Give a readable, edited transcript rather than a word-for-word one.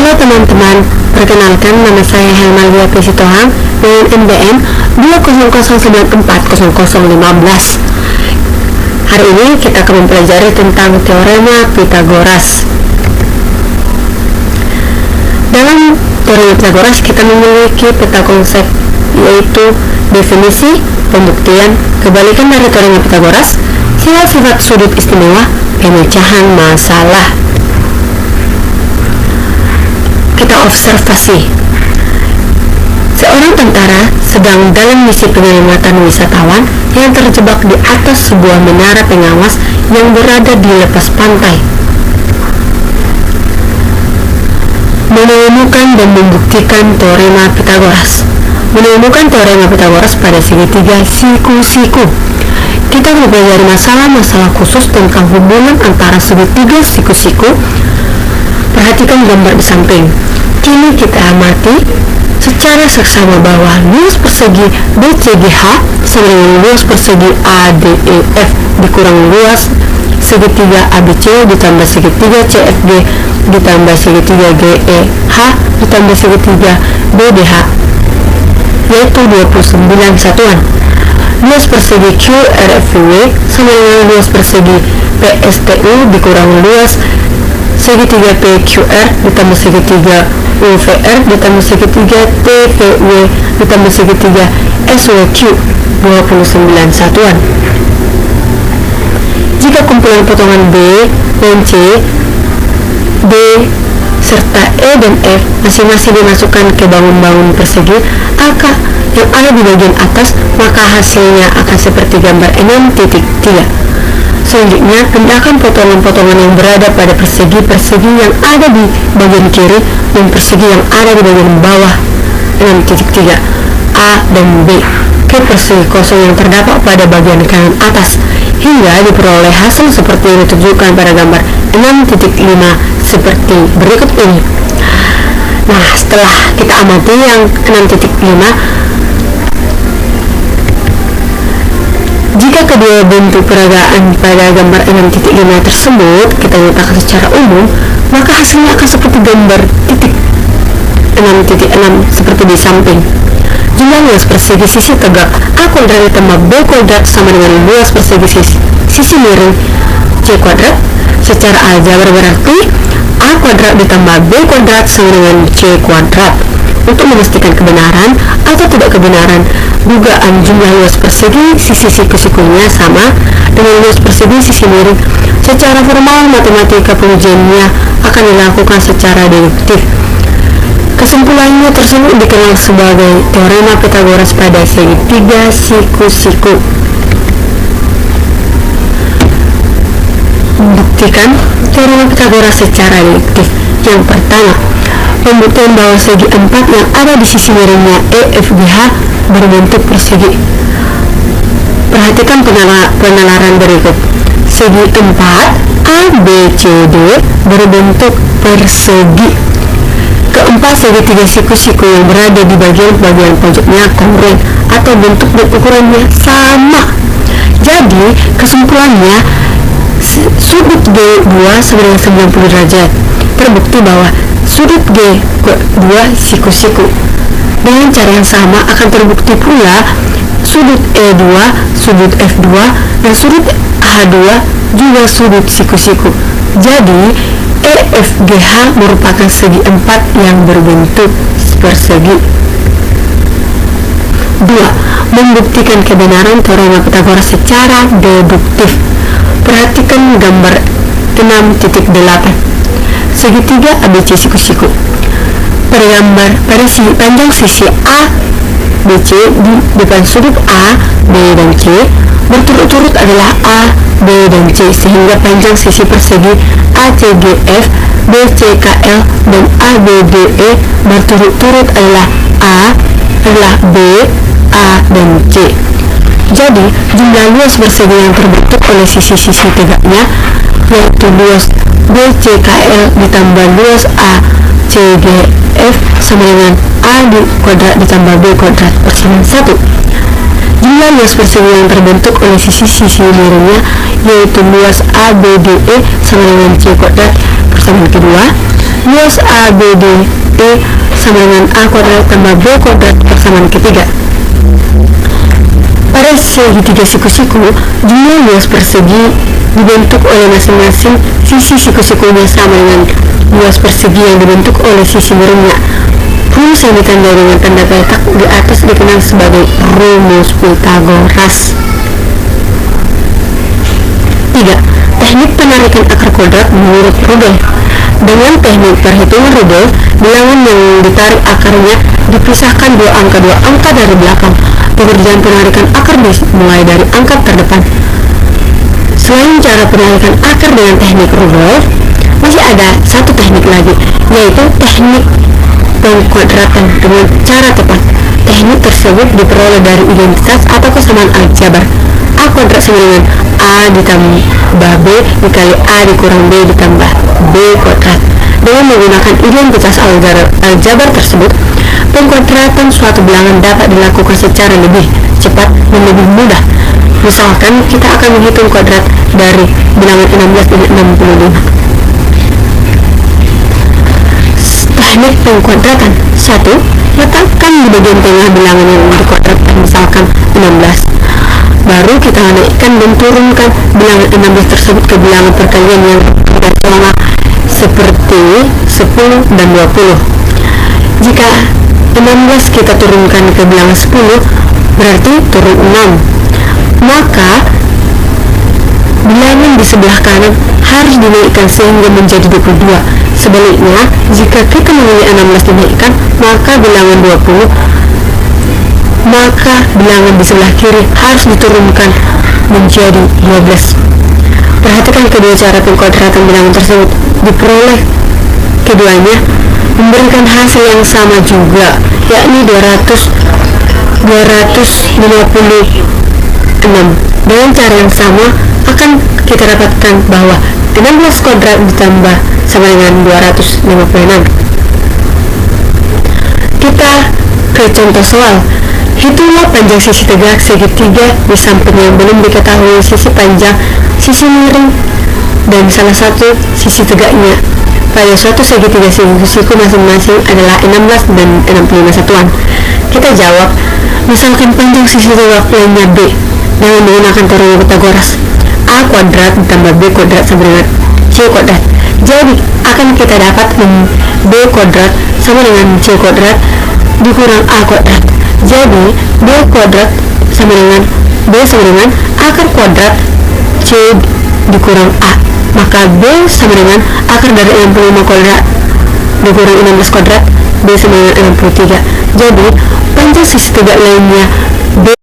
Halo teman-teman, perkenalkan nama saya Helmalia Pesitohang dengan NBM 200940015. Hari ini kita akan mempelajari tentang teorema Pythagoras. Dalam teorema Pythagoras kita memiliki peta konsep, yaitu definisi, pembuktian, kebalikan dari teorema Pythagoras, sifat sudut istimewa, pemecahan masalah. Kita observasi. Seorang tentara sedang dalam misi penyelamatan wisatawan yang terjebak di atas sebuah menara pengawas yang berada di lepas pantai. Menemukan dan membuktikan teorema Pythagoras. Menemukan teorema Pythagoras pada segitiga siku-siku. Kita mempelajari masalah-masalah khusus tentang hubungan antara segitiga siku-siku. Perhatikan gambar di samping. Kini kita amati secara seksama bahwa luas persegi BCGH sama dengan luas persegi ADEF dikurang luas segitiga ABC ditambah segitiga CFG ditambah segitiga GEH ditambah segitiga BDH, yaitu 29 satuan. Luas persegi QRFW sama dengan luas persegi PSTU dikurang luas segitiga PQR ditambah segitiga UVR ditambah segitiga TPW ditambah segitiga SWQ, 29 satuan. Jika kumpulan potongan B dan C, D serta E dan F masing-masing dimasukkan ke bangun-bangun persegi AK yang ada di bagian atas, maka hasilnya akan seperti gambar 6.3. Selanjutnya, pindahkan potongan-potongan yang berada pada persegi-persegi yang ada di bagian kiri dan persegi yang ada di bagian bawah 6.3 A dan B ke persegi kosong yang terdapat pada bagian kanan atas, hingga diperoleh hasil seperti yang ditunjukkan pada gambar 6.5 seperti berikut ini. Nah, setelah kita amati yang 6.5, jika kedua bentuk peragaan pada gambar 6.5 tersebut kita letakkan secara umum, maka hasilnya akan seperti gambar titik 6.6 seperti di samping. Jumlah luas persegi sisi tegak A kuadrat ditambah B kuadrat sama dengan luas persegi sisi miring C kuadrat. Secara aljabar berarti A kuadrat ditambah B kuadrat sama dengan C kuadrat. Untuk memastikan kebenaran atau tidak kebenaran dugaan jumlah luas persegi sisi siku-sikunya sama dengan luas persegi sisi miring, secara formal matematika pengujiannya akan dilakukan secara deduktif. Kesimpulannya tersebut dikenal sebagai teorema Pythagoras pada segitiga siku-siku. Buktikan teorema Pythagoras secara deduktif. Yang pertama, pembuktian bahwa segi 4 yang ada di sisi miringnya EFGH berbentuk persegi. Perhatikan penalaran berikut. Segi 4 ABCD berbentuk persegi. Keempat, segitiga siku-siku yang berada di bagian pojoknya kongruent atau bentuk dan ukurannya sama. Jadi, kesimpulannya sudut G2 sama dengan 90 derajat. Terbukti bahwa sudut G2 siku-siku. Dengan cara yang sama akan terbukti pula sudut E2, sudut F2, dan sudut H2 juga sudut siku-siku. Jadi EFGH merupakan segi 4 yang berbentuk persegi. 2. Membuktikan kebenaran teorema Pythagoras secara deduktif. Perhatikan gambar 6.8. Segitiga ABC siku-siku. Pada panjang sisi A BC di depan sudut A, B, dan C berturut-turut adalah A, B, dan C, sehingga panjang sisi persegi ACGF, BCKL, dan ABDE berturut-turut adalah B, A, dan C. Jadi, jumlah luas persegi yang terbentuk oleh sisi-sisi tegaknya yaitu luas BCKL ditambah luas ACGF sama dengan A kuadrat ditambah B kuadrat persamaan 1. Jumlah luas persegi yang terbentuk oleh sisi-sisi miringnya yaitu luas ABDE sama dengan C kuadrat persamaan kedua Luas ABDE sama dengan A kuadrat tambah B kuadrat persamaan ketiga. Pada segitiga siku-siku, jumlah luas persegi dibentuk oleh masing-masing sisi siku-sikunya sama dengan luas persegi yang dibentuk oleh sisi miringnya. Rumus yang ditandai dengan tanda petak di atas dikenal sebagai rumus Pythagoras. 3. Teknik penarikan akar kuadrat menurut Rudolf. Dengan teknik perhitungan Rudolf, bilangan yang ditarik akarnya dipisahkan dua angka dari belakang. Pengerjaan penarikan akar dimulai dari angka terdepan. Selain cara penarikan akar dengan teknik Rudolf, masih ada satu teknik lagi, yaitu teknik pengkuadratan dengan cara tepat. Teknik tersebut diperoleh dari identitas atau kesamaan aljabar. A kuadrat sama dengan A ditambah B dikali A dikurang B ditambah B kuadrat. Dengan menggunakan identitas aljabar tersebut, pengkuadratan suatu bilangan dapat dilakukan secara lebih cepat dan lebih mudah. Misalkan kita akan menghitung kuadrat dari bilangan 16 dan 65. Teknik pengkuadratan. 1. Letakkan di bagian tengah bilangan yang dikuadratkan, misalkan 16. Baru kita naikkan dan turunkan bilangan 16 tersebut ke bilangan perkalian yang ada selama seperti 10 dan 20. Jika 16 kita turunkan ke bilangan 10, berarti turun 6. Maka bilangan di sebelah kanan harus dinaikkan sehingga menjadi 22. Sebaliknya, jika kita memilih 16 dinaikkan, maka bilangan 20, maka bilangan di sebelah kiri harus diturunkan menjadi 12. Perhatikan kedua cara pengkuadratan bilangan tersebut. Diperoleh keduanya memberikan hasil yang sama juga, yakni 256. Dengan cara yang sama akan kita dapatkan bahwa 16 kuadrat ditambah sama dengan 256. Kita ke contoh soal. Hitunglah panjang sisi tegak segitiga di samping yang belum diketahui sisi panjang, sisi miring, dan salah satu sisi tegaknya. Pada suatu segitiga siku masing-masing adalah 16 dan 65 satuan. Kita jawab, misalkan panjang sisi tegak lainnya B dengan menggunakan teorema Pythagoras. A kuadrat ditambah B kuadrat sama dengan C kuadrat. Jadi akan kita dapat B kuadrat sama dengan C kuadrat dikurang A kuadrat. Jadi B kuadrat sama dengan akar kuadrat C dikurang A. Maka B sama dengan akar dari 65 kuadrat dikurang 16 kuadrat, B sama dengan 63. Jadi panjang sisi tegak lainnya B